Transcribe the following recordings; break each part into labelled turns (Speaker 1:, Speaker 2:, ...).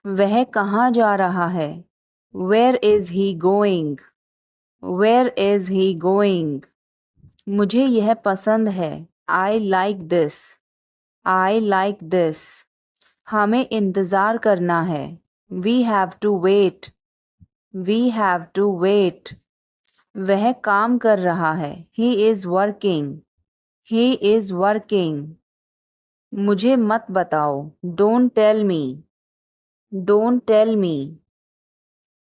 Speaker 1: वह कहाँ जा रहा है? Where is he going? Where is he going? मुझे यह पसंद है. I like this. I like this. हमें इंतज़ार करना है. We have to wait. We have to wait. वह काम कर रहा है. He is working. He is working. मुझे मत बताओ. Don't tell me. Don't tell me.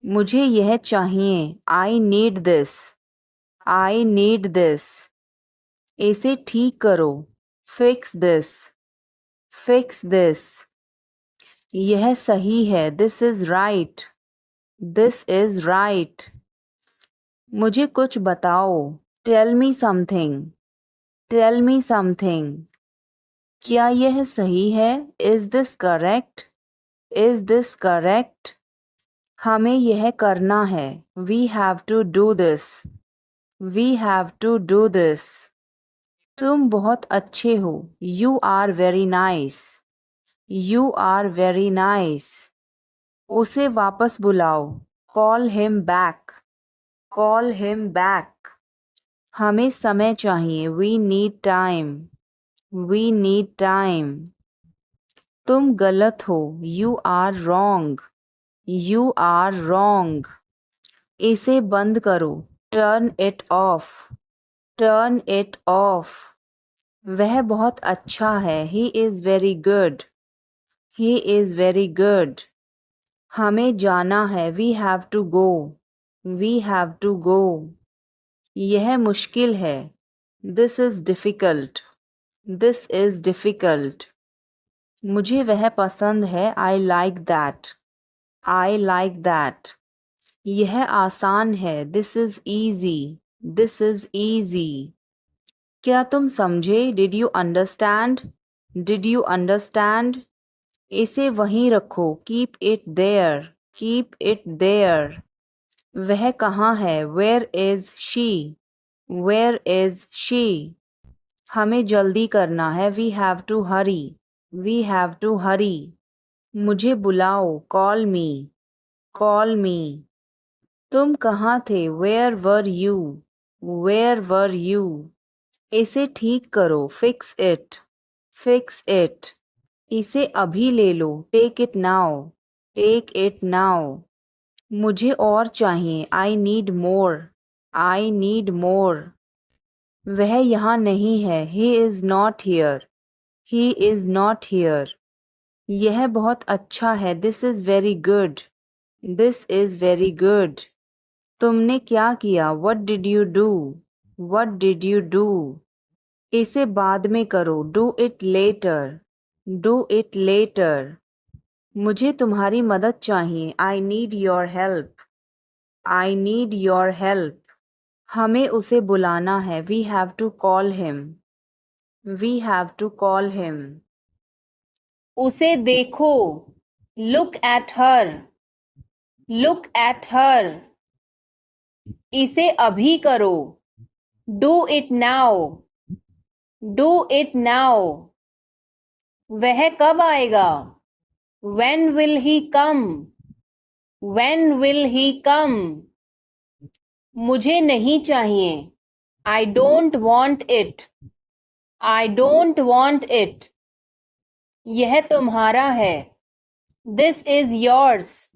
Speaker 1: मुझे यह चाहिए. I need this. I need this. इसे ठीक करो. Fix this. Fix this. यह सही है. This is right. This is right. मुझे कुछ बताओ. Tell me something. Tell me something. क्या यह सही है? Is this correct? Is this correct? हमें यह करना है. We have to do this. We have to do this. तुम बहुत अच्छे हो. You are very nice. You are very nice. उसे वापस बुलाओ. Call him back. Call him back. हमें समय चाहिए. We need time. We need time. तुम गलत हो. You are wrong. You are wrong. इसे बंद करो. Turn it off. Turn it off. वह बहुत अच्छा है. He is very good. He is very good. हमें जाना है. We have to go. We have to go. यह मुश्किल है. This is difficult. This is difficult. मुझे वह पसंद है. I like that. I like that. यह आसान है. This is easy. This is easy. क्या तुम समझे? Did you understand? Did you understand? इसे वहीं रखो. Keep it there. Keep it there. वह कहाँ है? Where is she? Where is she? हमें जल्दी करना है. We have to hurry. We have to hurry. मुझे बुलाओ. Call me. Call me. तुम कहाँ थे? Where were you? Where were you? इसे ठीक करो. Fix it. Fix it. इसे अभी ले लो. Take it now. Take it now. मुझे और चाहिए. I need more. I need more. वह यहाँ नहीं है. He is not here. He is not here. यह बहुत अच्छा है. This is very good. This is very good. तुमने क्या किया? What did you do? What did you do? इसे बाद में करो. Do it later. Do it later. मुझे तुम्हारी मदद चाहिए. I need your help. I need your help. हमें उसे बुलाना है. We have to call him. We have to call him. उसे देखो. Look at her. Look at her. इसे अभी करो. Do it now. Do it now. वह कब आएगा? When will he come? When will he come? मुझे नहीं चाहिए. I don't want it. I don't want it. यह तुम्हारा है. This is yours.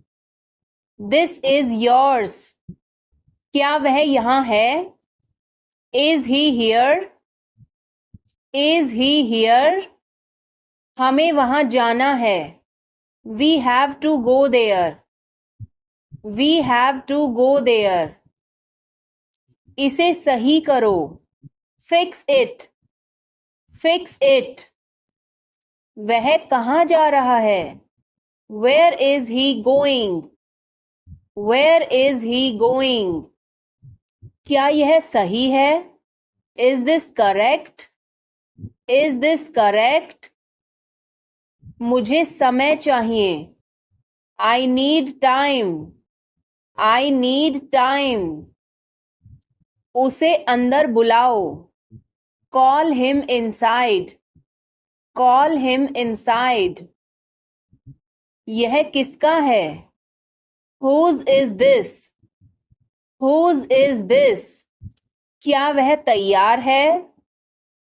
Speaker 1: This is yours. क्या वह यहाँ है? Is he here? Is he here? हमें वहाँ जाना है. We have to go there. We have to go there. इसे सही करो. Fix it. Fix it. वह कहाँ जा रहा है? Where is he going? Where is he going? क्या यह सही है? Is this correct? Is this correct? मुझे समय चाहिए. I need time. I need time. उसे अंदर बुलाओ. Call him inside. Call him inside. यह किसका है? Whose is this? Whose is this? क्या वह तैयार है?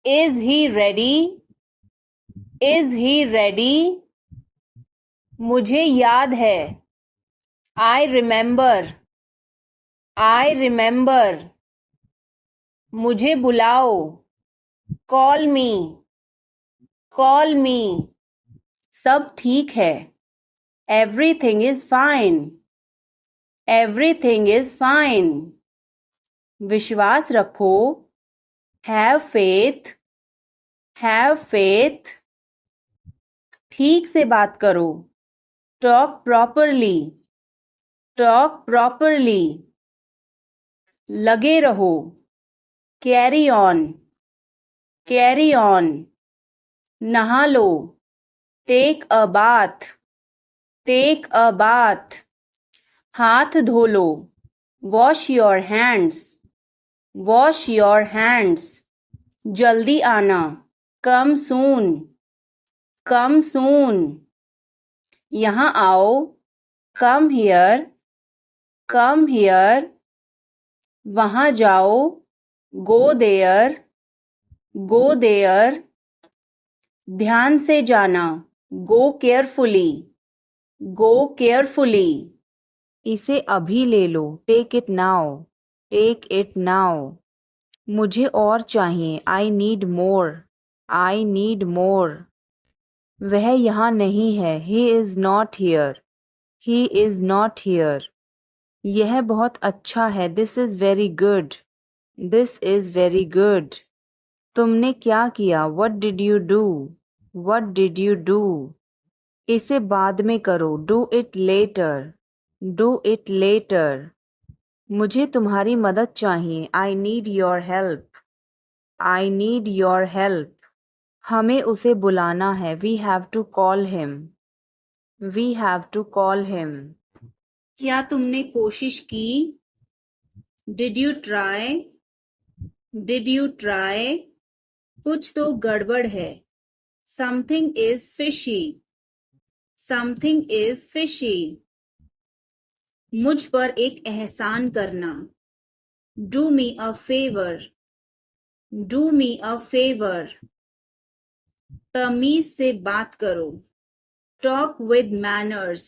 Speaker 1: Is he ready? Is he ready? मुझे याद है। I remember. I remember. मुझे बुलाओ। Call me. Call me. सब ठीक है। Everything is fine. Everything is fine. विश्वास रखो। Have faith. Have faith. ठीक से बात करो। Talk properly. Talk properly. लगे रहो। Carry on. Carry on. नहा लो। Take a bath. Take a bath. हाथ धो लो। Wash your hands. Wash your hands. जल्दी आना। Come soon. Come soon. यहाँ आओ। Come here. Come here. वहाँ जाओ। Go there. Go there. ध्यान से जाना। Go carefully. Go carefully. इसे अभी ले लो। Take it now. Take it now. मुझे और चाहिए। I need more. I need more. वह यहाँ नहीं है। He is not here. He is not here. यह बहुत अच्छा है। This is very good. This is very good. तुमने क्या किया? What did you do? What did you do? इसे बाद में करो। Do it later. Do it later. मुझे तुम्हारी मदद चाहिए। I need your help. I need your help. हमें उसे बुलाना है। We have to call him. We have to call him. क्या तुमने कोशिश की? Did you try? Did you try? कुछ तो गड़बड़ है। Something is fishy. Something is fishy. मुझ पर एक एहसान करना। Do me a favor. Do me a favor. तमीज से बात करो। Talk with manners.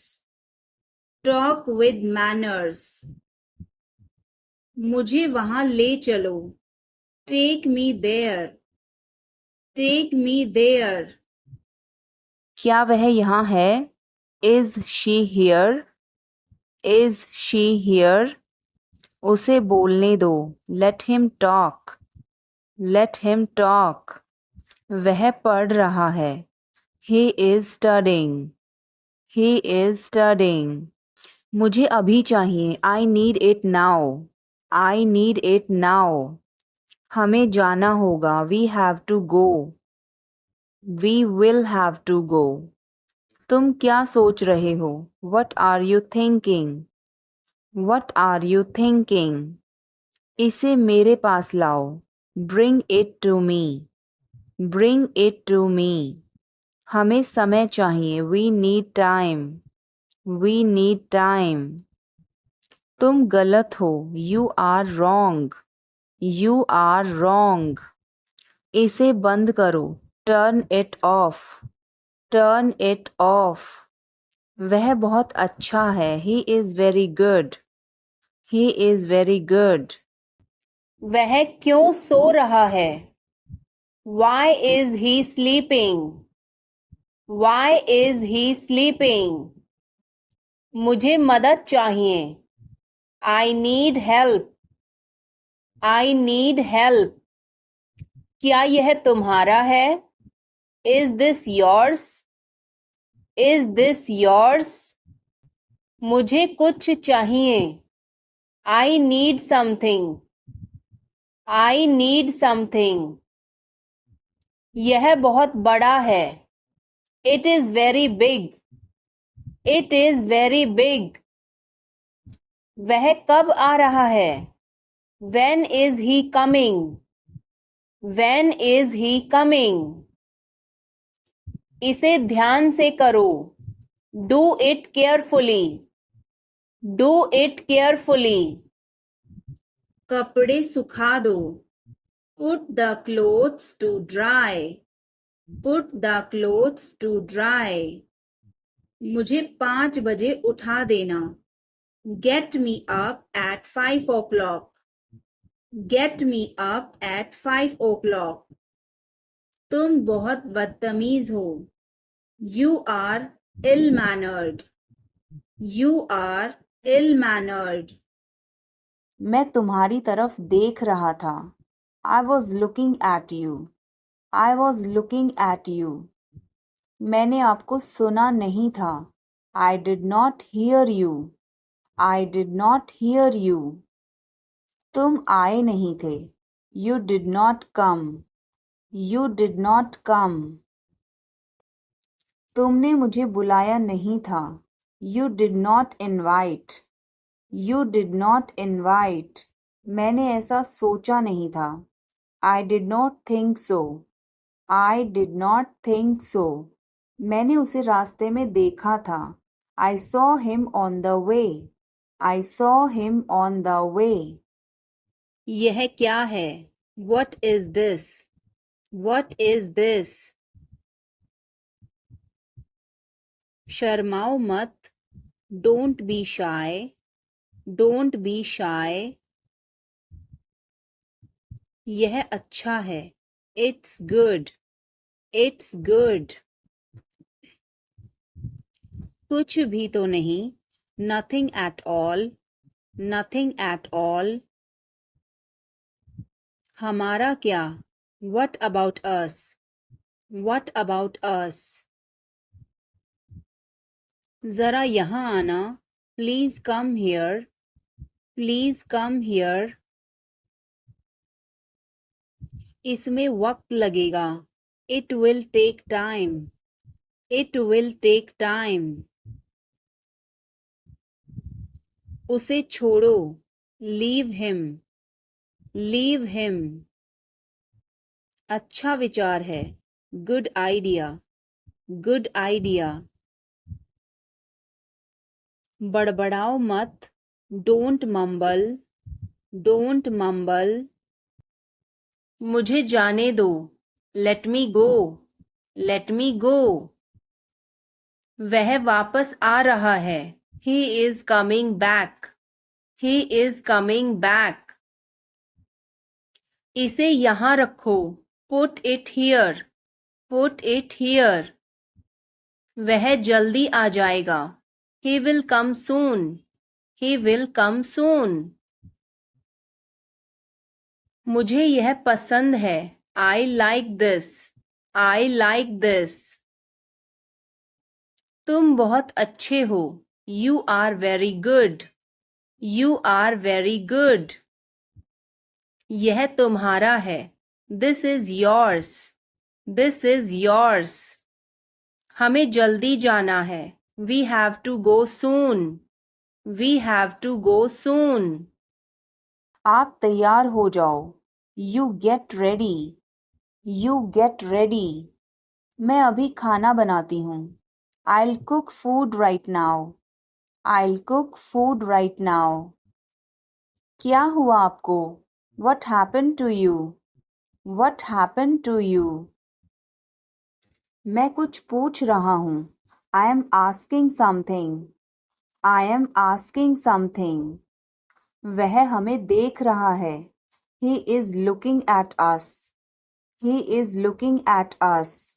Speaker 1: Talk with manners. मुझे वहां ले चलो। Take me there. Take me there. क्या वह यहाँ है? Is she here? Is she here? उसे बोलने दो। Let him talk. Let him talk. वह पढ़ रहा है। He is studying. He is studying. मुझे अभी चाहिए। I need it now. I need it now. हमें जाना होगा। We have to go. We will have to go. तुम क्या सोच रहे हो? What are you thinking? What are you thinking? इसे मेरे पास लाओ। Bring it to me. Bring it to me. हमें समय चाहिए। We need time. We need time. तुम गलत हो। You are wrong. You are wrong. इसे बंद करो। Turn it off. Turn it off. वह बहुत अच्छा है। He is very good. He is very good. वह क्यों सो रहा है? Why is he sleeping? Why is he sleeping? मुझे मदद चाहिए। I need help. I need help. क्या यह तुम्हारा है? Is this yours? Is this yours? मुझे कुछ चाहिए। I need something. I need something. यह बहुत बड़ा है। It is very big. It is very big. वह कब आ रहा है? When is he coming? When is he coming? इसे ध्यान से करो। Do it carefully. Do it carefully. कपड़े सुखा दो. Put the clothes to dry. Put the clothes to dry. मुझे 5 बजे उठा देना. Get me up at 5 o'clock. Get me up at 5 o'clock. तुम बहुत बदतमीज हो. You are ill-mannered. You are ill-mannered. मैं तुम्हारी तरफ देख रहा था. I was looking at you. I was looking at you. मैंने आपको सुना नहीं था. I did not hear you. I did not hear you. तुम आए नहीं थे. You did not come. You did not come. तुमने मुझे बुलाया नहीं था. You did not invite. You did not invite. मैंने ऐसा सोचा नहीं था. I did not think so. I did not think so. मैंने उसे रास्ते में देखा था. I saw him on the way. I saw him on the way. यह क्या है? What is this? What is this? शर्माओ मत. Don't be shy. Don't be shy. यह अच्छा है. It's good. It's good. कुछ भी तो नहीं. Nothing at all. Nothing at all. हमारा क्या? What about us? What about us? जरा यहाँ आना. Please come here. Please come here. इसमें वक्त लगेगा. It will take time. It will take time. उसे छोड़ो. Leave him. Leave him. अच्छा विचार है. Good idea. Good idea. बड़बड़ाओ मत. Don't mumble. Don't mumble. मुझे जाने दो. Let me go. Let me go. वह वापस आ रहा है. He is coming back. He is coming back. इसे यहाँ रखो. Put it here. Put it here. वह जल्दी आ जाएगा. He will come soon. He will come soon. मुझे यह पसंद है. I like this. I like this. तुम बहुत अच्छे हो. You are very good. You are very good. यह तुम्हारा है. This is yours. This is yours. हमें जल्दी जाना है. We have to go soon. We have to go soon. आप तैयार हो जाओ. You get ready. You get ready. मैं अभी खाना बनाती हूँ. I'll cook food right now. I'll cook food right now. क्या हुआ आपको? What happened to you? What happened to you? मैं कुछ पूछ रहा हूँ. I am asking something. I am asking something. वह हमें देख रहा है. He is looking at us. He is looking at us.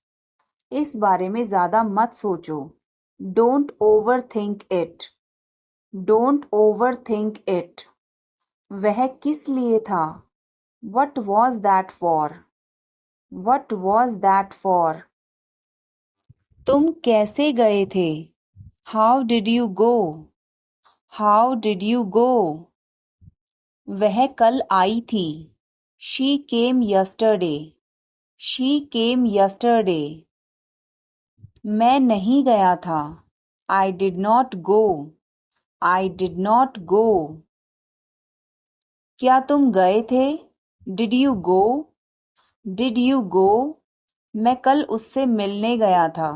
Speaker 1: इस बारे में ज़्यादा मत सोचो. Don't overthink it. Don't overthink it. वह किस लिए था? What was that for? What was that for? तुम कैसे गए थे? How did you go? How did you go? वह कल आई थी. She came yesterday. She came yesterday. मैं नहीं गया था. I did not go. I did not go. क्या तुम गए थे? Did you go? Did you go? मैं कल उससे मिलने गया था.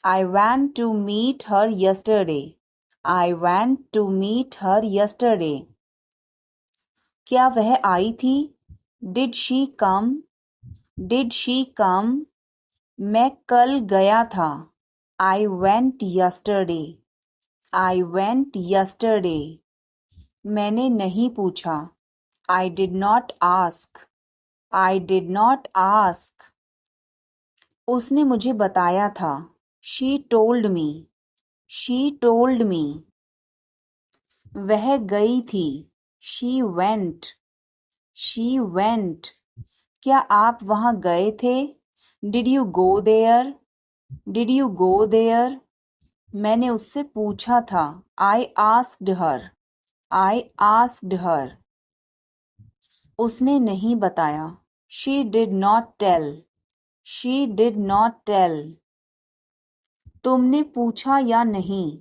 Speaker 1: I went to meet her yesterday. I went to meet her yesterday. क्या वह आई थी? Did she come? Did she come? मैं कल गया था. I went yesterday. I went yesterday. मैंने नहीं पूछा. I did not ask. I did not ask. उसने मुझे बताया था. She told me. She told me. वह गई थी. She went. She went. क्या आप वहाँ गए थे? Did you go there? Did you go there? मैंने उससे पूछा था. I asked her. I asked her. उसने नहीं बताया. She did not tell. She did not tell. तुमने पूछा या नहीं?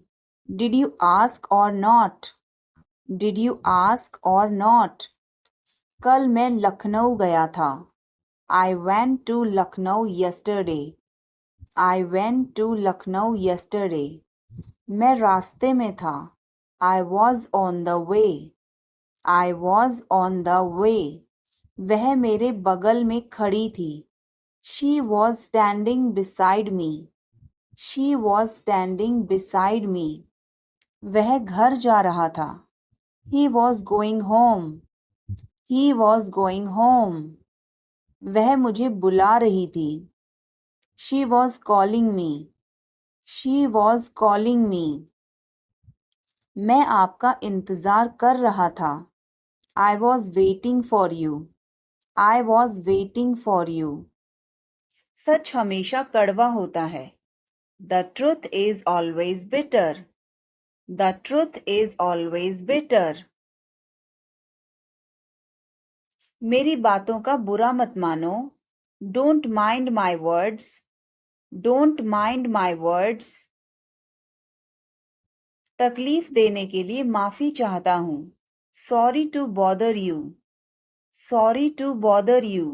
Speaker 1: Did you ask or not? Did you ask or not? कल मैं लखनऊ गया था. I went to Lucknow yesterday. I went to Lucknow yesterday. मैं रास्ते में था. I was on the way. I was on the way. वह मेरे बगल में खड़ी थी. She was standing beside me. She was standing beside me. वह घर जा रहा था. He was going home. He was going home. वह मुझे बुला रही थी. She was calling me. She was calling me. मैं आपका इंतज़ार कर रहा था. I was waiting for you. I was waiting for you. सच हमेशा कड़वा होता है. The truth is always bitter. The truth is always bitter. मेरी बातों का बुरा मत मानो. Don't mind my words. Don't mind my words. तकलीफ देने के लिए माफ़ी चाहता हूँ. Sorry to bother you. Sorry to bother you.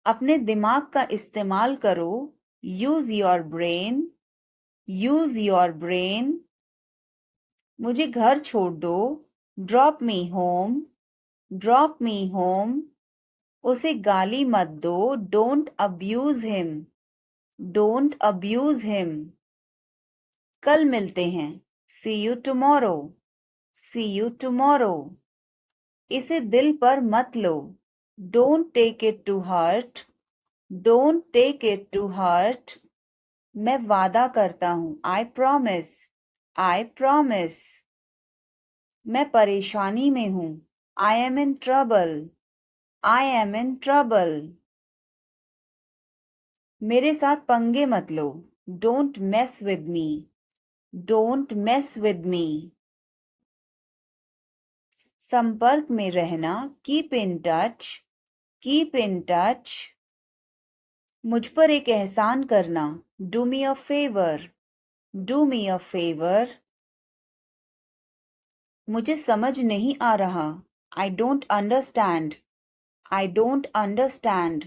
Speaker 1: अपने दिमाग का इस्तेमाल करो. Use your brain. Use your brain. मुझे घर छोड़ दो. Drop me home. Drop me home. उसे गाली मत दो. Don't abuse him. Don't abuse him. कल मिलते हैं. See you tomorrow. See you tomorrow. इसे दिल पर मत लो. Don't take it to heart. Don't take it to heart. मैं वादा करता हूँ. I promise. I promise. मैं परेशानी में हूँ. I am in trouble. I am in trouble. मेरे साथ पंगे मत लो. Don't mess with me. Don't mess with me. संपर्क में रहना. Keep in touch. Keep in touch. मुझ पर एक एहसान करना. Do me a favor. Do me a favor. मुझे समझ नहीं आ रहा. I don't understand. I don't understand.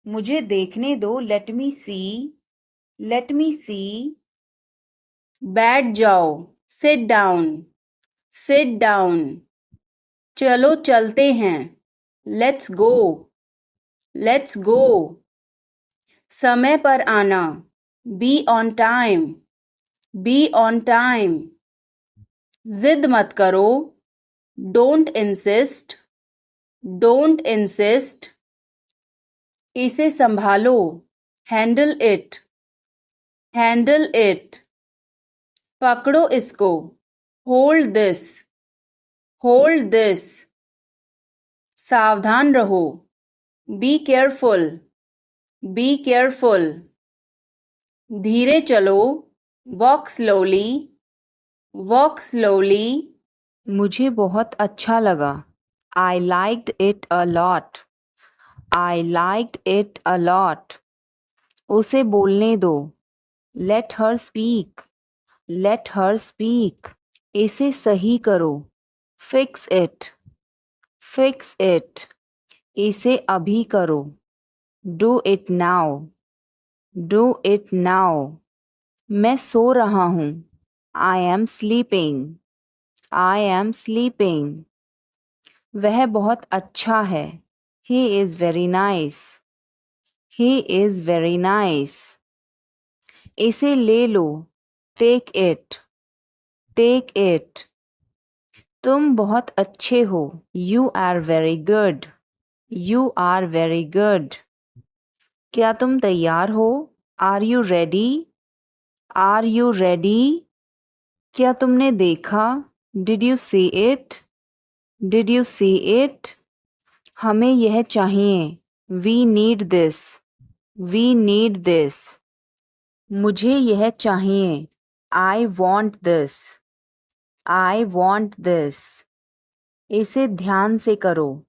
Speaker 1: मुझे देखने दो. Let me see. Let me see. बैठ जाओ. Sit down. Sit down. चलो चलते हैं. Let's go. Let's go. समय पर आना. Be on time. Be on time. जिद मत करो. Don't insist. Don't insist. इसे संभालो. Handle it. Handle it. पकड़ो इसको. Hold this. Hold this. सावधान रहो. Be careful. Be careful. धीरे चलो. Walk slowly. Walk slowly. मुझे बहुत अच्छा लगा. I liked it a lot. I liked it a lot. उसे बोलने दो. Let her speak. Let her speak. इसे सही करो. Fix it. Fix it. इसे अभी करो. Do it now. Do it now. मैं सो रहा हूँ। I am sleeping. I am sleeping. वह बहुत अच्छा है। He is very nice. He is very nice. इसे ले लो। Take it. Take it. तुम बहुत अच्छे हो। You are very good. You are very good. क्या तुम तैयार हो? Are you ready? Are you ready? क्या तुमने देखा? Did you see it? Did you see it? हमें यह चाहिए। We need this. We need this. मुझे यह चाहिए। I want this. I want this. इसे ध्यान से करो।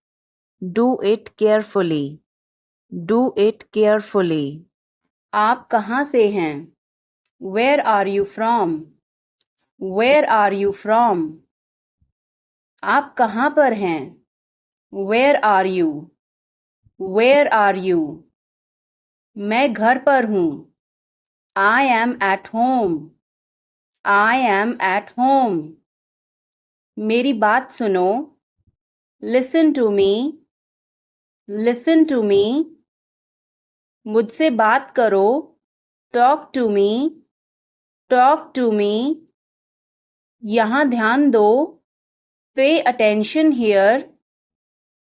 Speaker 1: Do it carefully. Do it carefully. आप कहाँ से हैं? Where are you from? Where are you from? आप कहाँ पर हैं? Where are you? Where are you? मैं घर पर हूँ। I am at home. I am at home. मेरी बात सुनो। Listen to me. Listen to मी। मुझसे बात करो। Talk to me. Talk to me. यहाँ ध्यान दो। Pay attention here.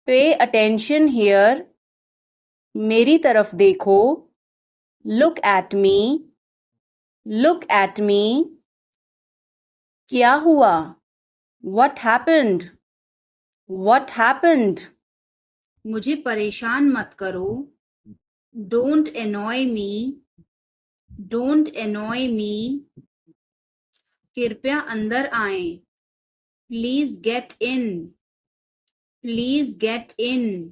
Speaker 1: Pay attention here. मेरी तरफ देखो। Look at me. Look at me. क्या हुआ? What happened? What happened? मुझे परेशान मत करो। Don't annoy me. Don't annoy me. कृपया अंदर आएं। Please get in. Please get in.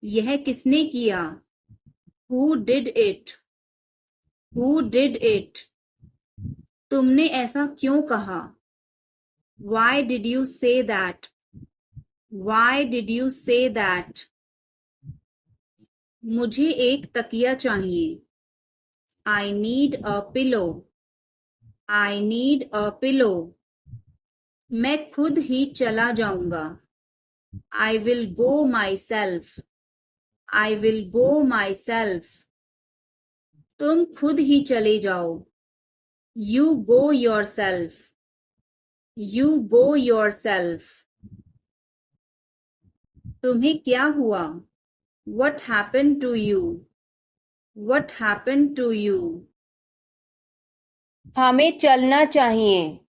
Speaker 1: यह किसने किया? Who did it? Who did it? तुमने ऐसा क्यों कहा? Why did you say that? Why did you say that? मुझे एक तकिया चाहिए। I need a pillow. I need a pillow. मैं खुद ही चला जाऊंगा। I will go myself. I will go myself. तुम खुद ही चले जाओ। You go yourself. You go yourself. तुम्हें क्या हुआ? What happened to you? What happened to you? हमें चलना चाहिए।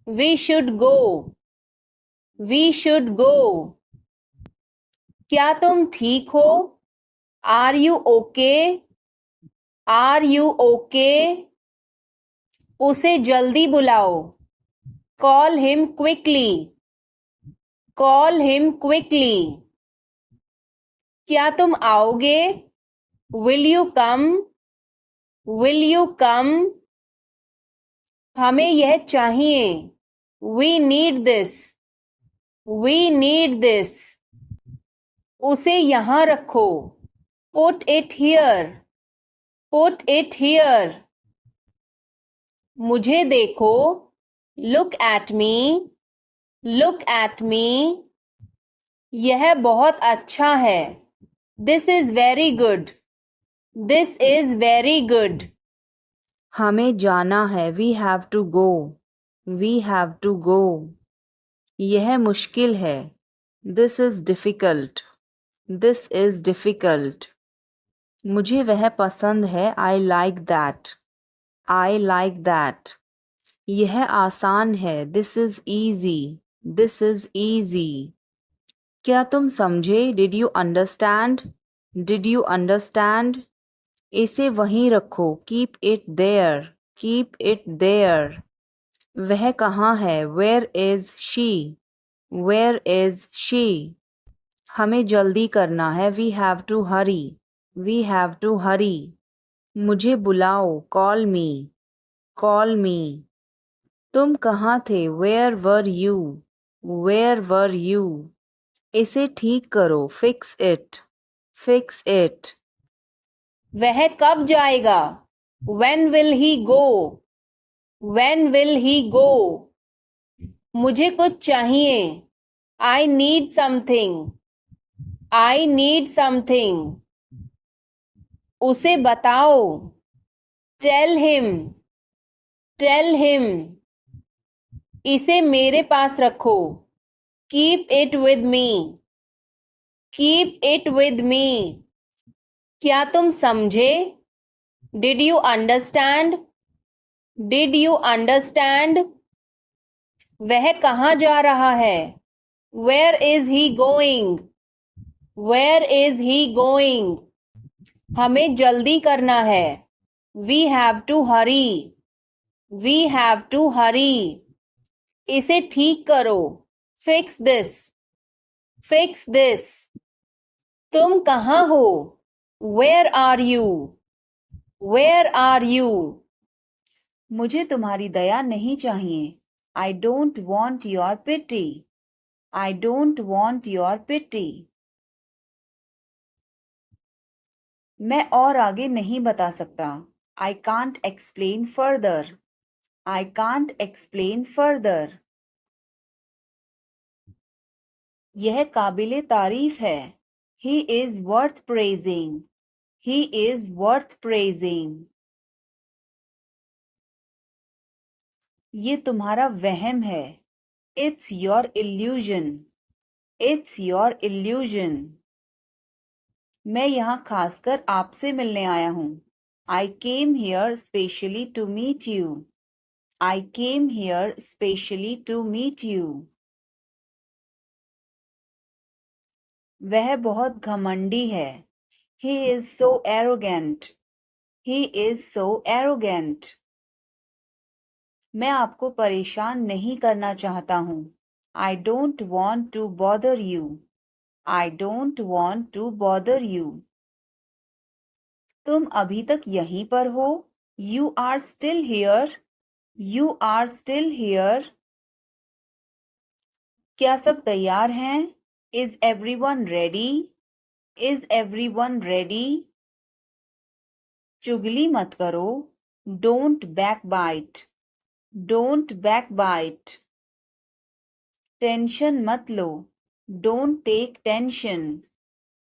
Speaker 1: We should go. We should go. क्या तुम ठीक हो? Are you okay? Are you okay? उसे जल्दी बुलाओ। Call him quickly. Call him quickly. क्या तुम आओगे? Will you come? Will you come? हमें यह चाहिए। We need this. We need this. उसे यहाँ रखो। Put it here. Put it here. मुझे देखो। Look at me. Look at me. यह बहुत अच्छा है। This is very good. This is very good. हमें जाना है। We have to go. We have to go. यह मुश्किल है। This is difficult. This is difficult. मुझे वह पसंद है। I like that. I like that. यह आसान है। This is easy. This is easy. क्या तुम समझे? Did you understand? Did you understand? इसे वहीं रखो। Keep it there. Keep it there. वह कहाँ है? Where is she? Where is she? हमें जल्दी करना है। We have to hurry. We have to hurry. मुझे बुलाओ। Call me. Call me. तुम कहाँ थे? Where were you? Where were you? इसे ठीक करो। Fix it. Fix it. वह कब जाएगा? When will he go? When will he go? मुझे कुछ चाहिए। I need something. I need something. उसे बताओ। Tell him. Tell him. इसे मेरे पास रखो। Keep it with me. Keep it with me. क्या तुम समझे? Did you understand? Did you understand? वह कहाँ जा रहा है? Where is he going? Where is he going? हमें जल्दी करना है। We have to hurry. We have to hurry. इसे ठीक करो। Fix this. Fix this. तुम कहाँ हो? Where are you? Where are you? मुझे तुम्हारी दया नहीं चाहिए। I don't want your pity. I don't want your pity. मैं और आगे नहीं बता सकता। I can't explain further. I can't explain further. यह काबिले तारीफ है। He is worth praising. He is worth praising. ये तुम्हारा वहम है। It's your illusion. It's your illusion. मैं यहाँ खासकर आपसे मिलने आया हूँ। I came here specially to meet you. I came here specially to meet you. वह बहुत घमंडी है। He is so arrogant. He is so arrogant. मैं आपको परेशान नहीं करना चाहता हूँ। I don't want to bother you. I don't want to bother you. तुम अभी तक यहीं पर हो? You are still here. You are still here. क्या सब तैयार हैं? Is everyone ready? Is everyone ready? चुगली मत करो। Don't backbite. Don't backbite. Tension मत लो। Don't take tension.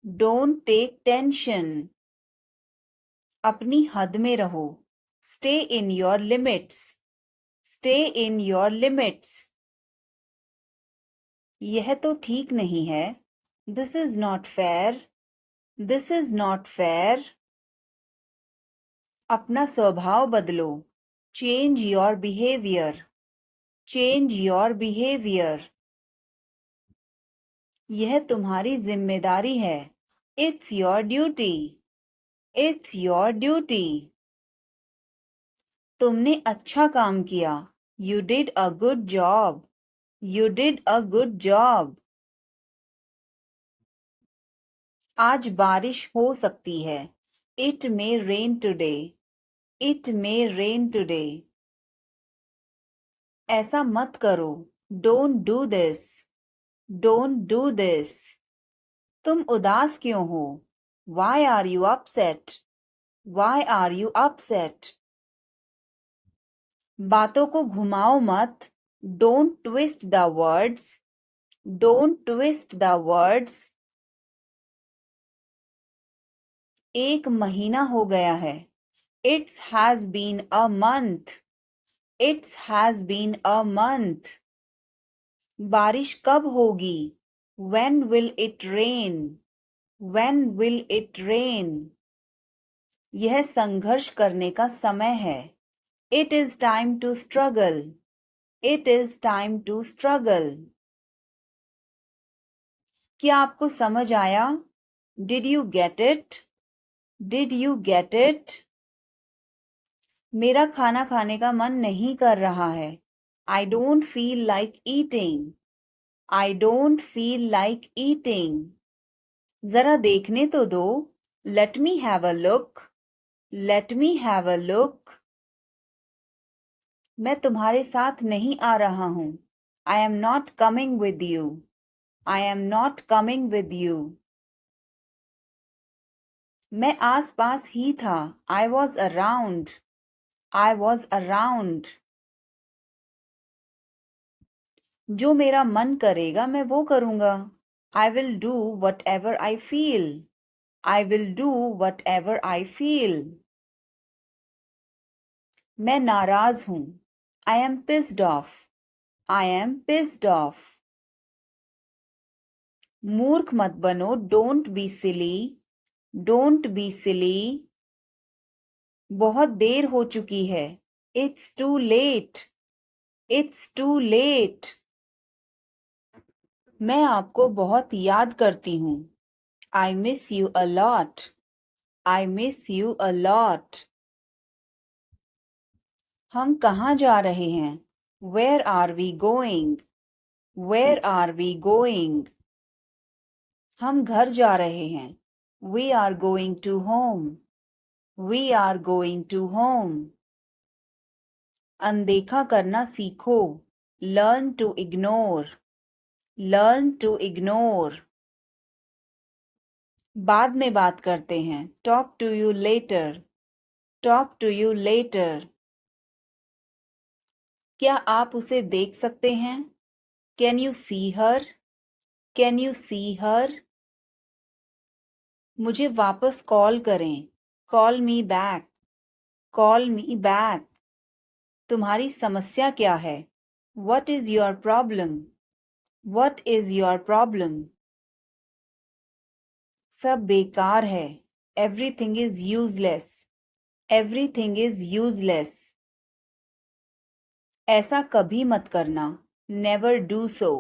Speaker 1: Don't take tension. अपनी हद में रहो। Stay in your limits. Stay in your limits. यह तो ठीक नहीं है। This is not fair. This is not fair. अपना स्वभाव बदलो। Change your behavior. Change your behavior. यह तुम्हारी जिम्मेदारी है। It's your duty. It's your duty. तुमने अच्छा काम किया। You did a good job. You did a good job. आज बारिश हो सकती है। It may rain today. It may rain today. ऐसा मत करो। Don't do this. Don't do this. तुम उदास क्यों हो? Why are you upset? Why are you upset? बातों को घुमाओ मत। Don't twist the words. Don't twist the words. एक महीना हो गया है। It has been a month. It has been a month. बारिश कब होगी? When will it rain? When will it rain? यह संघर्ष करने का समय है। It is time to struggle. It is time to struggle. क्या आपको समझ आया? Did you get it? Did you get it? मेरा खाना खाने का मन नहीं कर रहा है। I don't feel like eating. I don't feel like eating. जरा देखने तो दो। Let me have a look. Let me have a look. मैं तुम्हारे साथ नहीं आ रहा हूँ। I am not coming with you. I am not coming with you. मैं आस पास ही था. I was around. I was around. जो मेरा मन करेगा मैं वो करूँगा. I will do whatever I feel. I will do whatever I feel. मैं नाराज हूँ. I am pissed off. I am pissed off. मूर्ख मत बनो. Don't be silly. Don't be silly. बहुत देर हो चुकी है. It's too late. It's too late. मैं आपको बहुत याद करती हूँ. I miss you a lot. I miss you a lot. हम कहाँ जा रहे हैं? Where are we going? Where are we going? हम घर जा रहे हैं. We are going to home. We are going to home. अनदेखा करना सीखो. Learn to ignore. Learn to ignore. बाद में बात करते हैं. Talk to you later. Talk to you later. क्या आप उसे देख सकते हैं? Can you see her? Can you see her? मुझे वापस कॉल करें. Call me back. Call me back. तुम्हारी समस्या क्या है? What is your problem? What is your problem? सब बेकार है. Everything is useless. Everything is useless. ऐसा कभी मत करना. Never do so.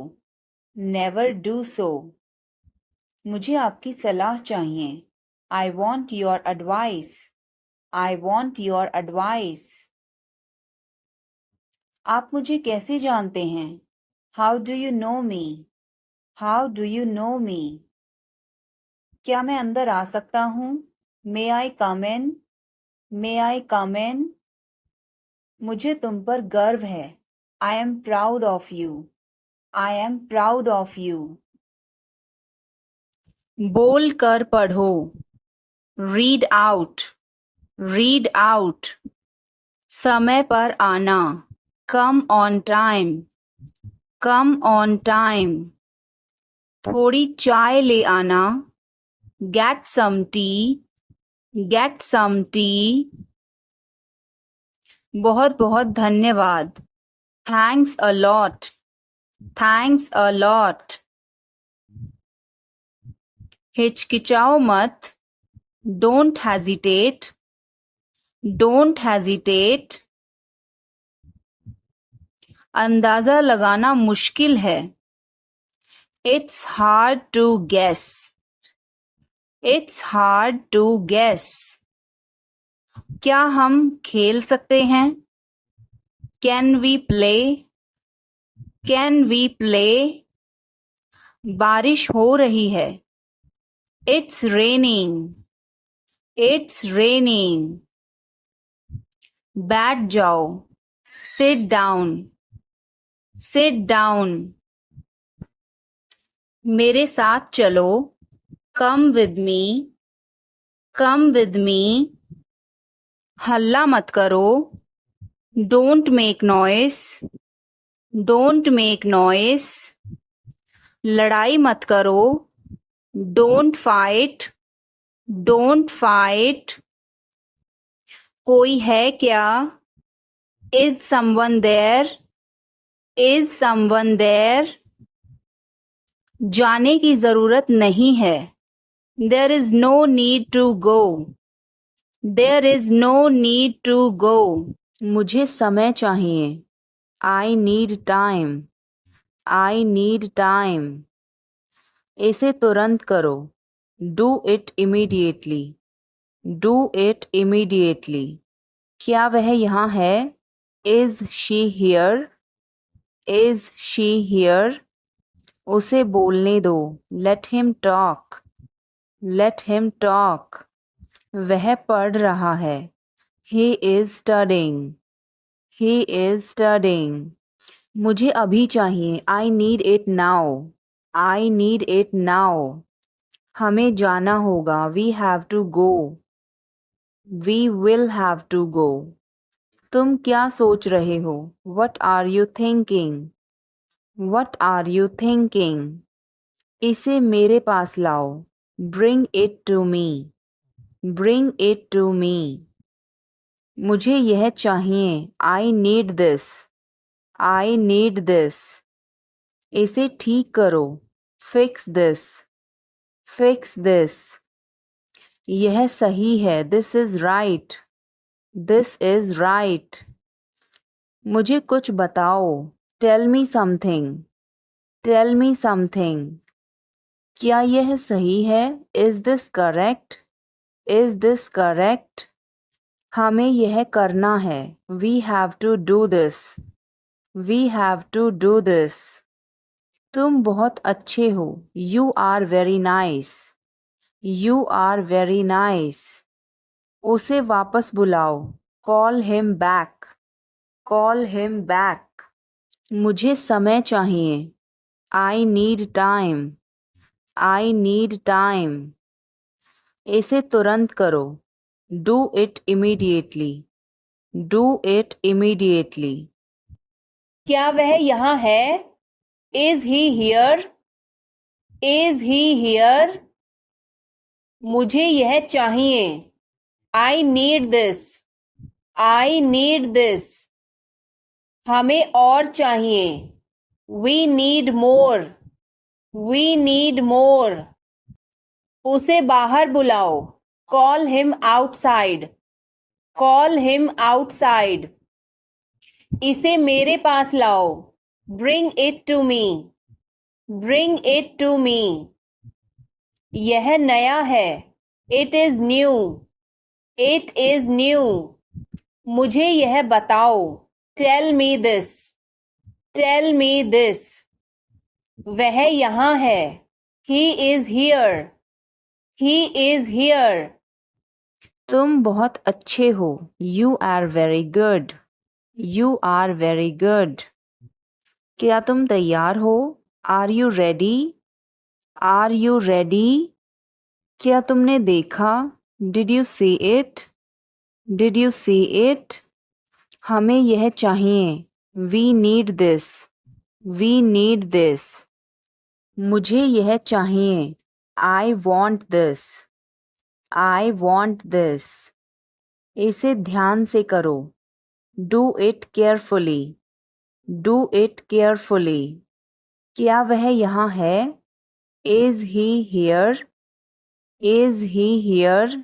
Speaker 1: Never do so. मुझे आपकी सलाह चाहिए. I want your advice. I want your advice. आप मुझे कैसे जानते हैं? How do you know me? How do you know me? क्या मैं अंदर आ सकता हूँ? May I come in? May I come in? मुझे तुम पर गर्व है. I am proud of you. I am proud of you. बोल कर पढ़ो. Read out. Read out. समय पर आना. Come on time. Come on time. थोड़ी चाय ले आना. Get some tea. Get some tea. बहुत बहुत धन्यवाद. Thanks a lot. Thanks a lot. हिचकिचाओ मत. Don't hesitate. Don't hesitate. अंदाजा लगाना मुश्किल है. It's hard to guess. It's hard to guess. क्या हम खेल सकते हैं? Can we play? Can we play? बारिश हो रही है. It's raining. It's raining. बैठ जाओ. Sit down. Sit down. मेरे साथ चलो. Come with me. Come with me. हल्ला मत करो. Don't make noise. Don't make noise. लड़ाई मत करो. Don't fight. Don't fight. कोई है क्या? Is someone there? Is someone there? जाने की जरूरत नहीं है. There is no need to go. There is no need to go. मुझे समय चाहिए. I need time. I need time. इसे तुरंत करो. Do it immediately. Do it immediately. क्या वह यहाँ है? Is she here? Is she here? उसे बोलने दो. Let him talk. Let him talk. वह पढ़ रहा है. He is studying. He is studying. मुझे अभी चाहिए. I need it now. I need it now. हमें जाना होगा, we have to go, we will have to go. तुम क्या सोच रहे हो, what are you thinking, what are you thinking. इसे मेरे पास लाओ, bring it to me, bring it to me. मुझे यह चाहिए, I need this, I need this. इसे ठीक करो, फिक्स दिस, फिक्स दिस। यह सही है, this is right, this is right. मुझे कुछ बताओ, tell me something, tell me something. क्या यह सही है, is this correct, is this correct. हमें यह करना है, we have to do this, we have to do this. तुम बहुत अच्छे हो, you are very nice, you are very nice. उसे वापस बुलाओ, call him back, call him back. मुझे समय चाहिए, I need time, I need time. इसे तुरंत करो, do it immediately, do it immediately. क्या वह यहाँ है, is he here, is he here. मुझे यह चाहिए, I need this, I need this. हमें और चाहिए, we need more, we need more. उसे बाहर बुलाओ, call him outside, call him outside. इसे मेरे पास लाओ, bring it to me, bring it to me. यह नया है, it is new, it is new. मुझे यह बताओ, tell me this, tell me this. वह यहाँ है, he is here, he is here. तुम बहुत अच्छे हो, you are very good, you are very good. क्या तुम तैयार हो, are you ready, are you ready. क्या तुमने देखा, did you see it, did you see it. हमें यह चाहिए, we need this, we need this. मुझे यह चाहिए, I want this, I want this. इसे ध्यान से करो, do it carefully, do it carefully. क्या वह यहाँ है, is he here, is he here.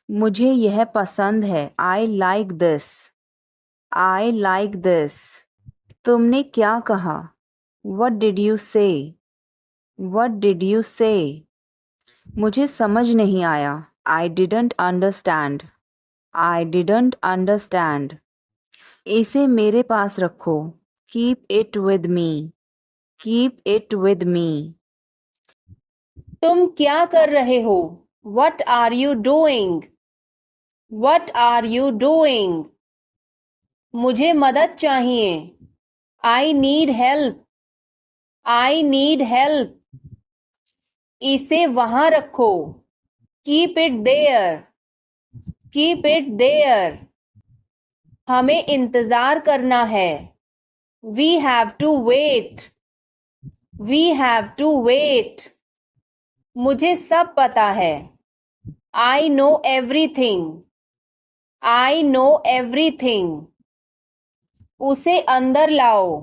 Speaker 1: मुझे यह पसंद है, I like this, I like this. तुमने क्या कहा, वट डिड यू से, वट डिड यू से। मुझे समझ नहीं आया, I didn't understand, I didn't understand. इसे मेरे पास रखो, keep it with me, keep it with me. तुम क्या कर रहे हो, what are you doing, what are you doing. मुझे मदद चाहिए, I need help, I need help. इसे वहां रखो, keep it there, keep it there. हमें इंतजार करना है, we have to wait, we have to wait. मुझे सब पता है, I know everything, I know everything. उसे अंदर लाओ,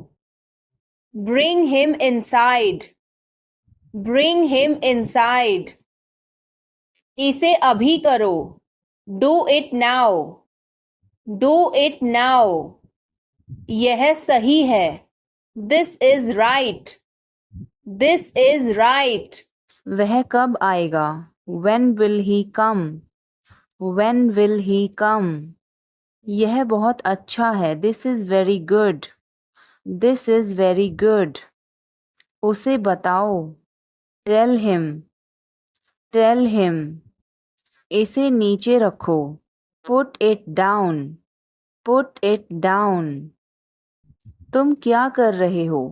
Speaker 1: bring him inside, bring him inside. इसे अभी करो, do it now, do it now. यह सही है, this is right, this is right. वह कब आएगा, when will he come, when will he come. यह बहुत अच्छा है, this is very good, this is very good. उसे बताओ, टेल हिम, टेल हिम। इसे नीचे रखो, put it down, put it down. तुम क्या कर रहे हो,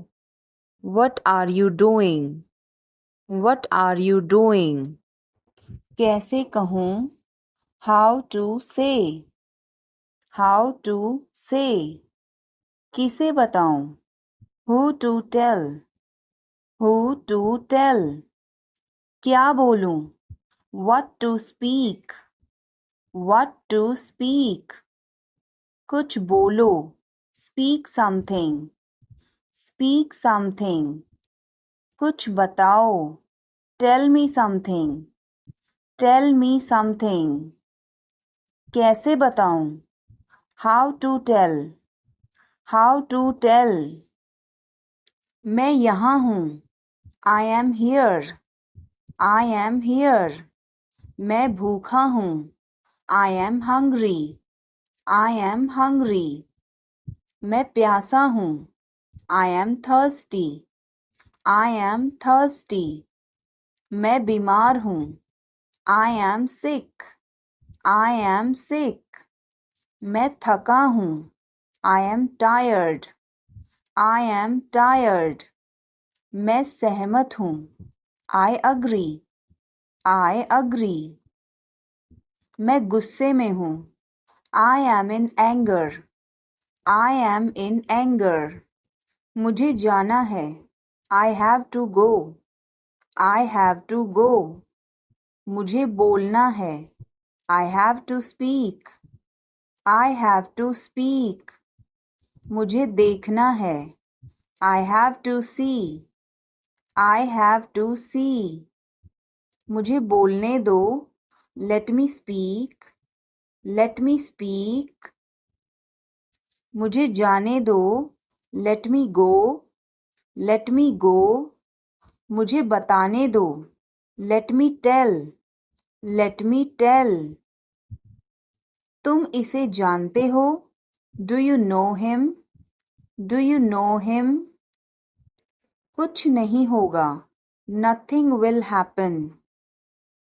Speaker 1: what are you doing, What are you doing? कैसे कहूँ? How to say? How to say? किसे बताऊं? Who to tell? Who to tell? क्या बोलूं? What to speak? What to speak? कुछ बोलो. Speak something. Speak something. कुछ बताओ. Tell me something. Tell me something. कैसे बताऊं? How to tell? How to tell? मैं यहाँ हूँ. I am here. I am here. मैं भूखा हूँ. I am hungry. I am hungry. मैं प्यासा हूँ. I am thirsty. I am thirsty. मैं बीमार हूँ. I am sick. I am sick. मैं थका हूँ. I am tired. I am tired. मैं सहमत हूँ. I agree. I agree. मैं गुस्से में हूँ. I am in anger. I am in anger. मुझे जाना है. I have to go. I have to go. मुझे बोलना है. I have to speak. I have to speak. मुझे देखना है. I have to see. I have to see. मुझे बोलने दो. Let me speak. Let me speak. मुझे जाने दो. Let me go. Let me go. मुझे बताने दो. Let me tell. Let me tell. तुम इसे जानते हो? Do you know him? Do you know him? कुछ नहीं होगा. Nothing will happen.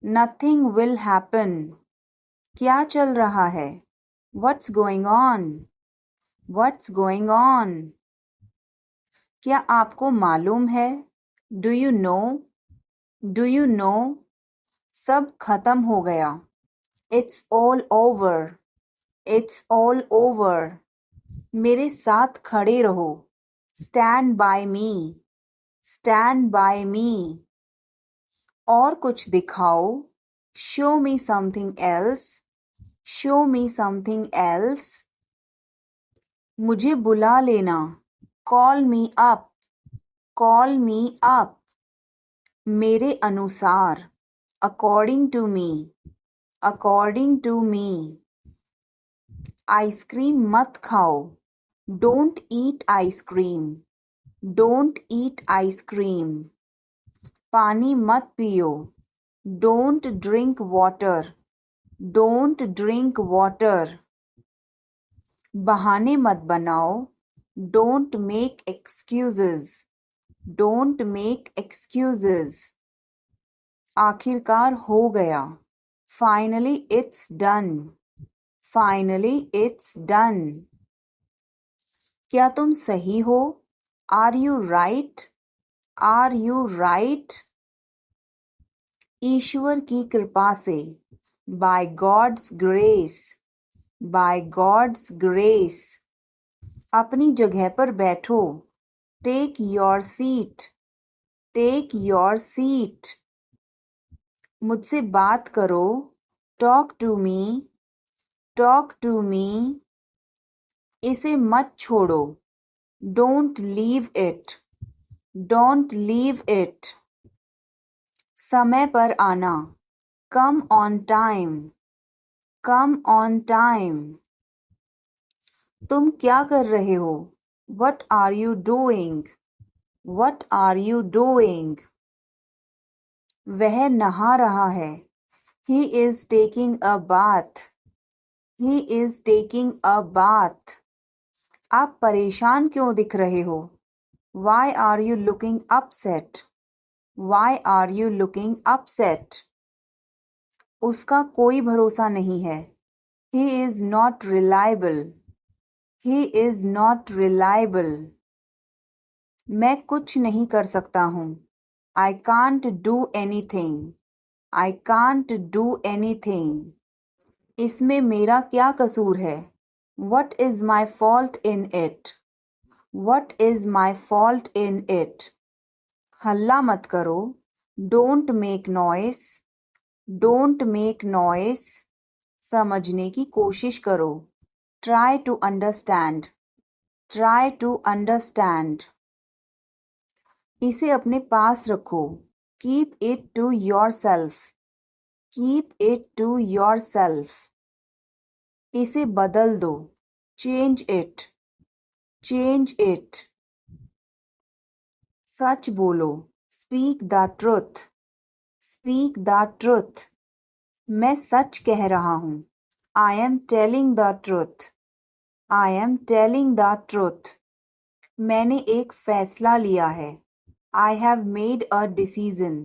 Speaker 1: Nothing will happen. क्या चल रहा है? What's going on? What's going on? क्या आपको मालूम है? Do you know? Do you know? सब खत्म हो गया. It's all over. It's all over. मेरे साथ खड़े रहो. Stand by me. Stand by me. और कुछ दिखाओ. Show me something else. Show me something else. मुझे बुला लेना. Call me up. Call me up. मेरे अनुसार. According to me. According to me. Ice cream मत खाओ. Don't eat ice cream. Don't eat ice cream. पानी मत पियो. Don't drink water. Don't drink water. बहाने मत बनाओ. Don't make excuses. Don't make excuses. आखिरकार हो गया. Finally it's done. Finally it's done. क्या तुम सही हो? Are you right? Are you right? ईश्वर की कृपा से. By God's grace. By God's grace. अपनी जगह पर बैठो. Take your seat. Take your seat. मुझसे बात करो. Talk to me. Talk to me. इसे मत छोड़ो. Don't leave it. Don't leave it. समय पर आना. Come on time. Come on time. तुम क्या कर रहे हो? What are you doing? What are you doing? वह नहा रहा है. He is taking a bath. He is taking a bath. आप परेशान क्यों दिख रहे हो? Why are you looking upset? Why are you looking upset? उसका कोई भरोसा नहीं है. He is not reliable. He is not reliable. मैं कुछ नहीं कर सकता हूँ. I can't do anything. I can't do anything. इसमें मेरा क्या कसूर है? What is my fault in it? What is my fault in it? हल्ला मत करो. Don't make noise. Don't make noise. समझने की कोशिश करो. Try to understand. Try to understand. इसे अपने पास रखो. Keep it to yourself. Keep it to yourself. इसे बदल दो. Change it. Change it. सच बोलो. Speak the truth. Speak the truth. मैं सच कह रहा हूँ. I am telling the truth. I am telling the truth. मैंने एक फैसला लिया है. I have made a decision.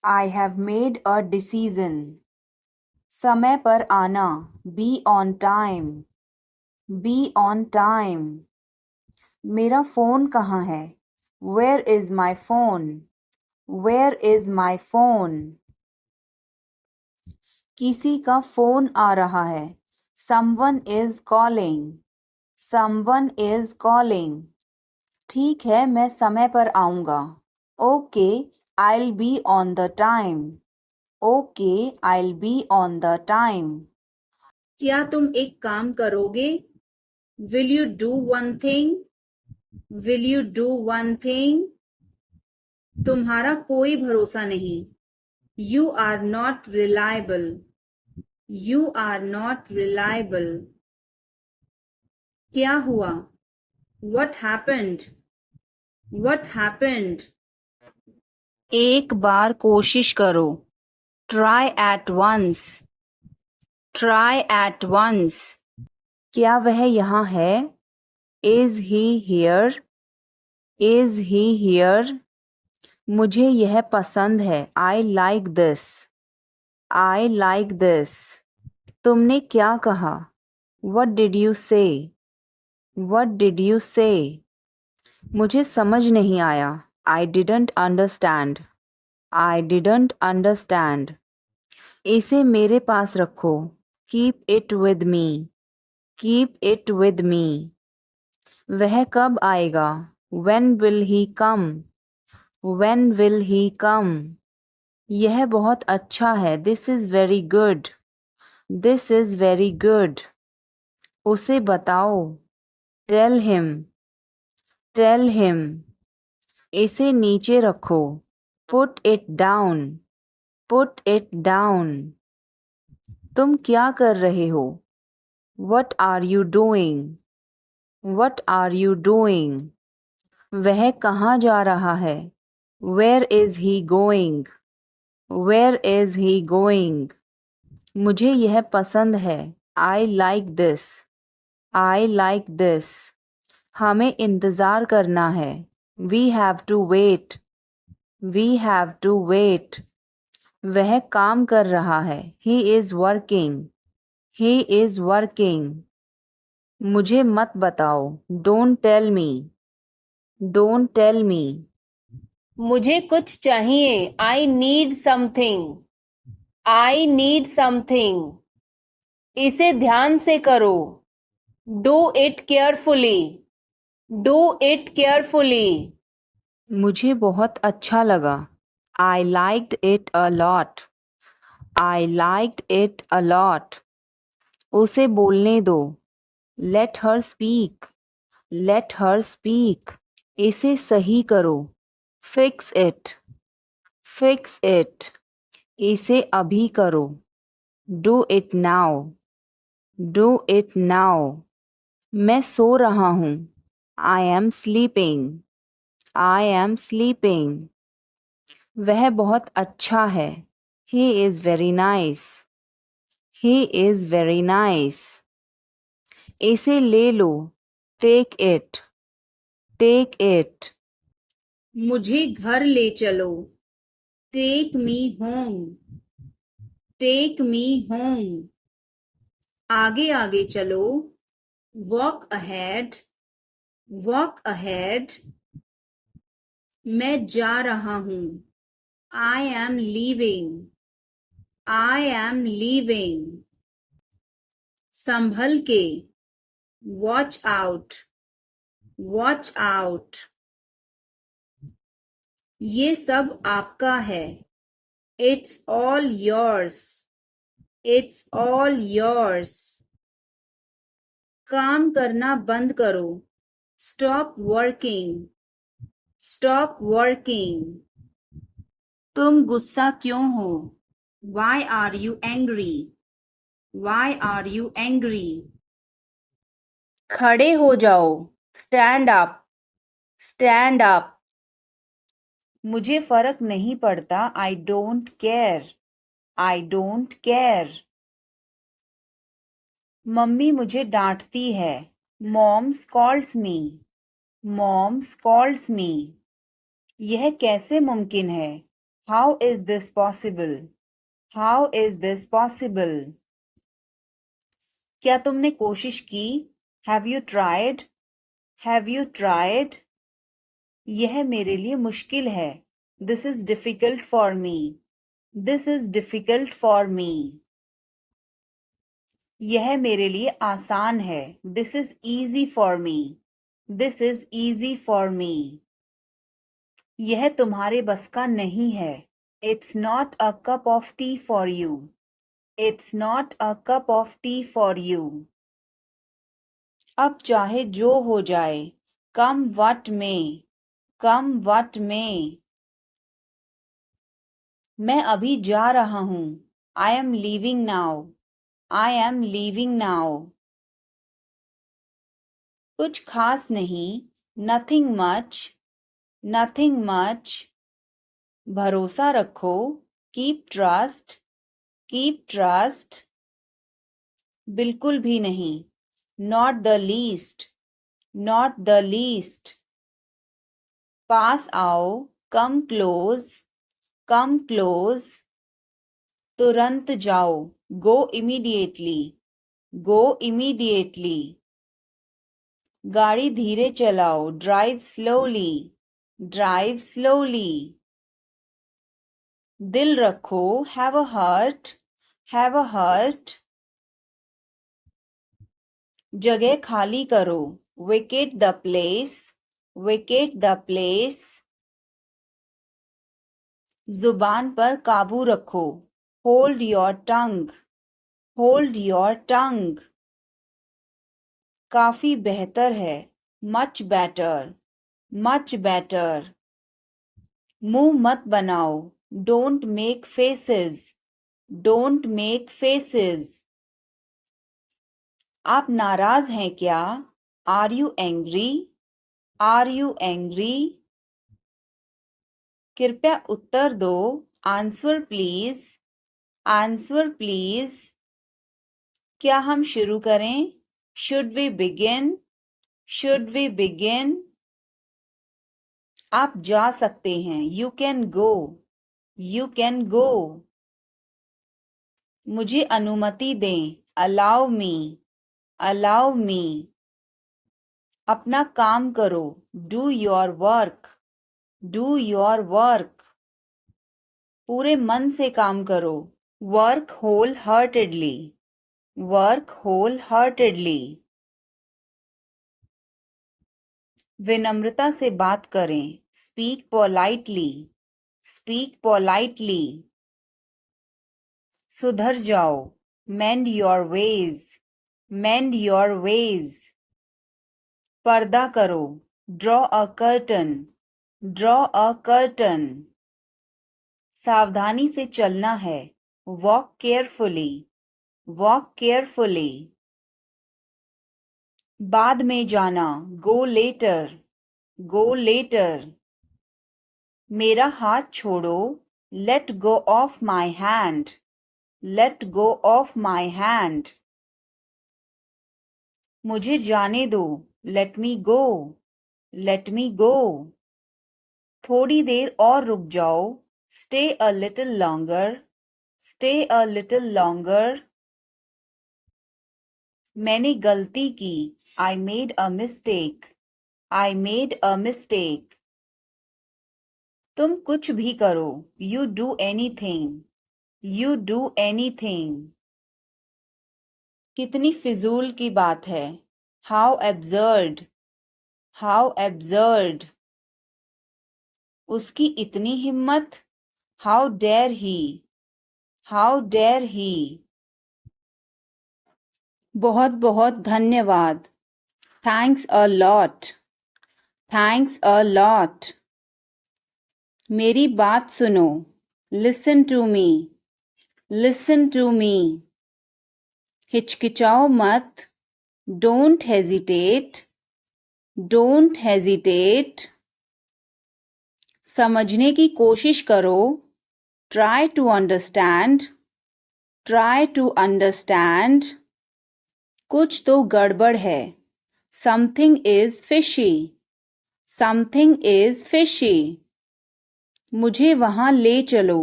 Speaker 1: I have made a decision. समय पर आना. Be on time. Be on time. मेरा फ़ोन कहाँ है? Where is my phone? Where is my phone? किसी का फ़ोन आ रहा है. Someone is calling. Someone is calling. ठीक है, मैं समय पर आऊँगा. Okay, I'll be on the time. Okay, I'll be on the time. क्या तुम एक काम करोगे? Will you do one thing? Will you do one thing? तुम्हारा कोई भरोसा नहीं. You are not reliable. You are not reliable. क्या हुआ? What happened? What happened? एक बार कोशिश करो. Try at once. Try at once. क्या वह यहाँ है? Is he here? Is he here? मुझे यह पसंद है. I like this. I like this. तुमने क्या कहा? What did you say? What did you say? मुझे समझ नहीं आया. I didn't understand. I didn't understand. इसे मेरे पास रखो. Keep it with me. Keep it with me. वह कब आएगा? When will he come? When will he come? यह बहुत अच्छा है. This is very good. This is very good. उसे बताओ. Tell him. Tell him. इसे नीचे रखो. Put it down. Put it down. तुम क्या कर रहे हो? What are you doing? What are you doing? वह कहाँ जा रहा है? Where is he going? Where is he going? मुझे यह पसंद है. I like this. I like this. हमें इंतज़ार करना है. We have to wait. We have to wait. वह काम कर रहा है. He is working. He is working. मुझे मत बताओ. Don't tell me. Don't tell me. मुझे कुछ चाहिए. I need something. I need something. इसे ध्यान से करो. Do it carefully. Do it carefully. मुझे बहुत अच्छा लगा. I liked it a lot. I liked it a lot. उसे बोलने दो. Let her speak. Let her speak. इसे सही करो. Fix it. Fix it. इसे अभी करो. Do it now. Do it now. मैं सो रहा हूँ. I am sleeping. I am sleeping. वह बहुत अच्छा है. He is very nice. He is very nice. इसे ले लो. Take it. Take it. मुझे घर ले चलो. Take me home. Take me home. आगे आगे चलो. Walk ahead. Walk ahead. मैं जा रहा हूँ। I am leaving. I am leaving. संभल के। Watch out. Watch out. ये सब आपका है। It's all yours. It's all yours. काम करना बंद करो। Stop working. Stop working. तुम गुस्सा क्यों हो? Why are you angry? Why are you angry? खड़े हो जाओ। Stand up. Stand up. मुझे फर्क नहीं पड़ता। I don't care. I don't care. Mummy मुझे डांटती है। मॉम स्कॉल्ड्स मी। मॉम स्कॉल्ड्स मी। यह कैसे मुमकिन है? How is this possible? How is this possible? क्या तुमने कोशिश की? Have you tried? Have you tried? यह मेरे लिए मुश्किल है। This is difficult for me. This is difficult for me. यह मेरे लिए आसान है। This is easy for me. This is easy for me. यह तुम्हारे बस का नहीं है। It's not a cup of T for you. It's not a cup of T for you. अब चाहे जो हो जाए। Come what may. Come what may. मैं अभी जा रहा हूँ। I am leaving now. I am leaving now. कुछ खास नहीं। Nothing much. Nothing much. भरोसा रखो। Keep trust. Keep trust. बिल्कुल भी नहीं। Not the least. Not the least. पास आओ। Come close. Come close. तुरंत जाओ। Go immediately. Go immediately. गाड़ी धीरे चलाओ। Drive slowly. Drive slowly. दिल रखो। Have a heart. Have a heart. जगह खाली करो। Vacate the place. Vacate the place. जुबान पर काबू रखो। Hold your tongue. Hold your tongue. काफी बेहतर है। Much better. Much better. मुंह मत बनाओ। Don't make faces. Don't make faces. आप नाराज हैं क्या? Are you angry? Are you angry? कृपया उत्तर दो। Answer please. Answer please. क्या हम शुरू करें? Should we begin? Should we begin? आप जा सकते हैं। You can go. You can go. मुझे अनुमति दें। Allow me. अलाउ मी। अपना काम करो। Do your work. Do your work. पूरे मन से काम करो। Work wholeheartedly. Work wholeheartedly. विनम्रता से बात करें। Speak politely. Speak politely. सुधर जाओ। Mend your ways. Mend your ways. पर्दा करो। Draw a curtain. Draw a curtain. सावधानी से चलना है। Walk carefully. Walk carefully. बाद में जाना। Go later. Go later. मेरा हाथ छोड़ो। Let go of my hand. Let go of my hand. मुझे जाने दो। लेट मी गो। लेट मी गो। थोड़ी देर और रुक जाओ। Stay a little longer. Stay a little longer. मैंने गलती की। I made a mistake. I made a mistake. तुम कुछ भी करो. You do anything. You do anything. कितनी फिजूल की बात है. How absurd. How absurd. उसकी इतनी हिम्मत. How dare he. How dare he. बहुत बहुत धन्यवाद. Thanks a lot. Thanks a lot. मेरी बात सुनो. Listen to me. Listen to me. हिचकिचाओ मत. Don't hesitate. Don't hesitate. समझने की कोशिश करो. Try to understand. Try to understand. कुछ तो गड़बड़ है. Something is fishy. Something is fishy. मुझे वहाँ ले चलो.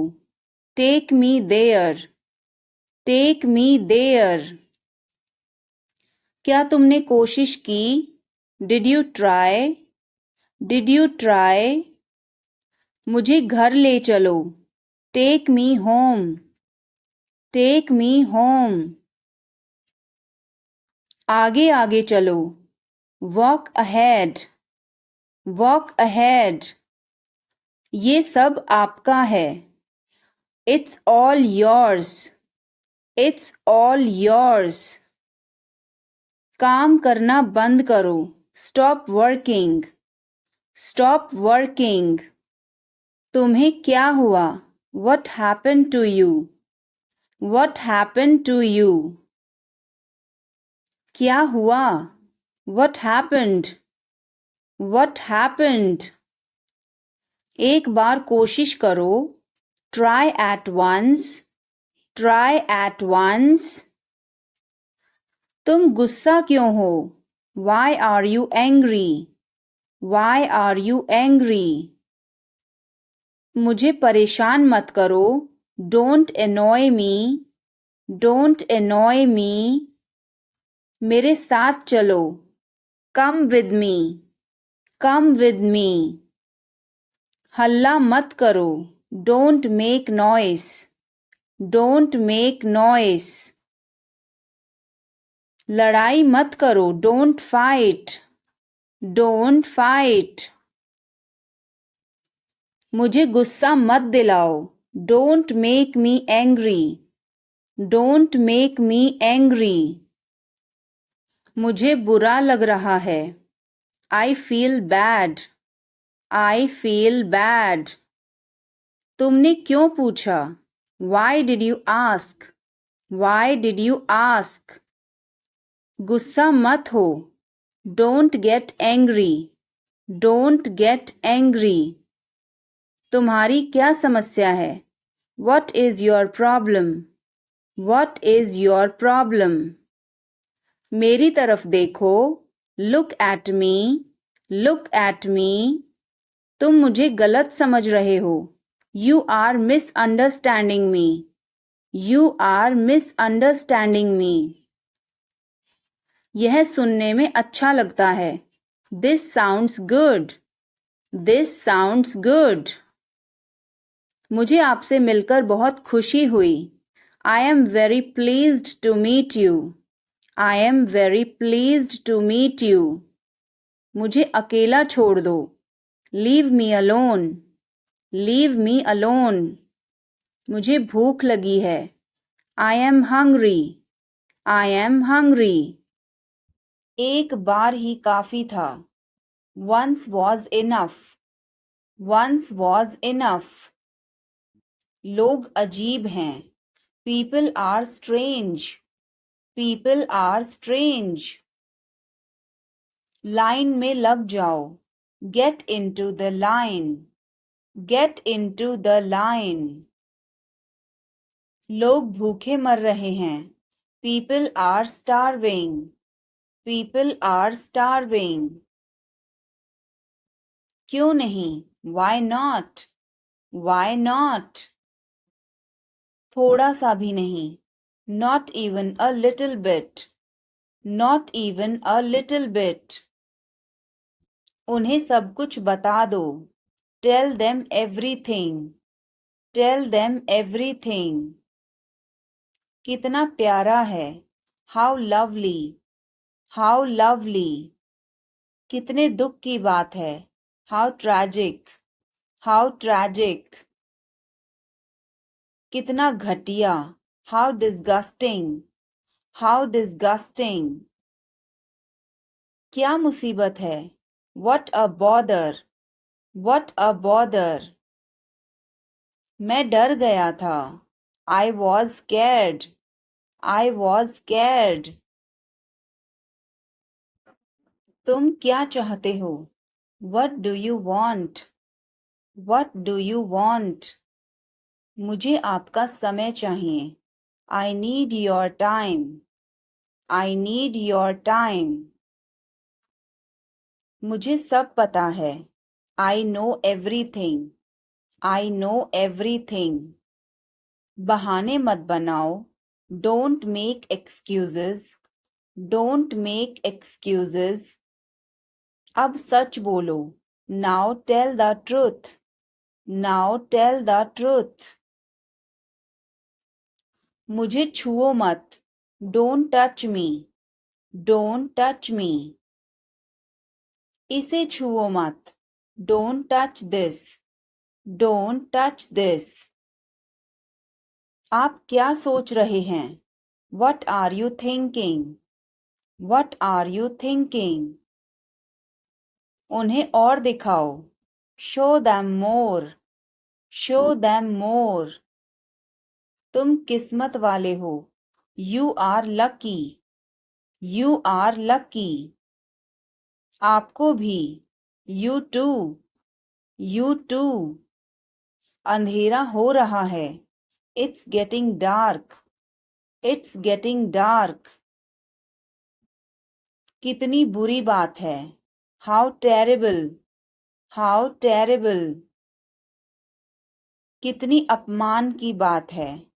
Speaker 1: Take me there. Take me there. क्या तुमने कोशिश की? Did you try? Did you try? मुझे घर ले चलो. Take me home. Take me home. आगे आगे चलो. Walk ahead. Walk ahead. ये सब आपका है. It's all yours. It's all yours. काम करना बंद करो. Stop working. Stop working. तुम्हें क्या हुआ? What happened to you? What happened to you? क्या हुआ? What happened? What happened? एक बार कोशिश करो. Try at once. Try at once. तुम गुस्सा क्यों हो? Why are you angry? Why are you angry? मुझे परेशान मत करो. Don't annoy me. Don't annoy me. मेरे साथ चलो. Come with me. Come with me. हल्ला मत करो. Don't make noise. Don't make noise. लड़ाई मत करो. Don't fight. Don't fight. मुझे गुस्सा मत दिलाओ. Don't make me angry. Don't make me angry. मुझे बुरा लग रहा है. I feel bad. I feel bad. तुमने क्यों पूछा? Why did you ask? Why did you ask? गुस्सा मत हो. Don't get angry. Don't get angry. तुम्हारी क्या समस्या है? What is your problem? What is your problem? मेरी तरफ देखो. Look at me. Look at me. तुम मुझे गलत समझ रहे हो. You are misunderstanding me. You are misunderstanding me. यह सुनने में अच्छा लगता है. This sounds good. This sounds good. मुझे आपसे मिलकर बहुत खुशी हुई. I am very pleased to meet you. I am very pleased to meet you. मुझे अकेला छोड़ दो. Leave me alone. Leave me alone. मुझे भूख लगी है. I am hungry. I am hungry. एक बार ही काफी था. Once was enough. Once was enough. लोग अजीब हैं. People are strange. People are strange. Line में लग जाओ. Get into the line. Get into the line. लोग भूखे मर रहे हैं. People are starving. People are starving. क्यों नहीं? Why not? Why not? थोड़ा सा भी नहीं. Not even a little bit. Not even a little bit. उन्हें सब कुछ बता दो. Tell them everything. Tell them everything. कितना प्यारा है. How lovely. How lovely. कितने दुख की बात है. How tragic. How tragic. कितना घटिया. How disgusting. How disgusting. क्या मुसीबत है. What a bother. What a bother. मैं डर गया था. I was scared. I was scared. तुम क्या चाहते हो. What do you want? What do you want? मुझे आपका समय चाहिए. I need your time. I need your time. मुझे सब पता है. I know everything. I know everything. बहाने मत बनाओ. Don't make excuses. Don't make excuses. अब सच बोलो. Now tell the truth. Now tell the truth. मुझे छुओ मत. Don't touch me. Don't touch me. इसे छुओ मत. Don't touch this. Don't touch this. आप क्या सोच रहे हैं. What are you thinking? What are you thinking? उन्हें और दिखाओ. Show them more. Show them more. तुम किस्मत वाले हो. You are lucky. You are lucky. आपको भी. You too. You too. अंधेरा हो रहा है. It's getting dark. It's getting dark. कितनी बुरी बात है. How terrible. How terrible. कितनी अपमान की बात है.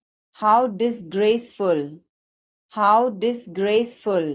Speaker 1: How disgraceful. How disgraceful.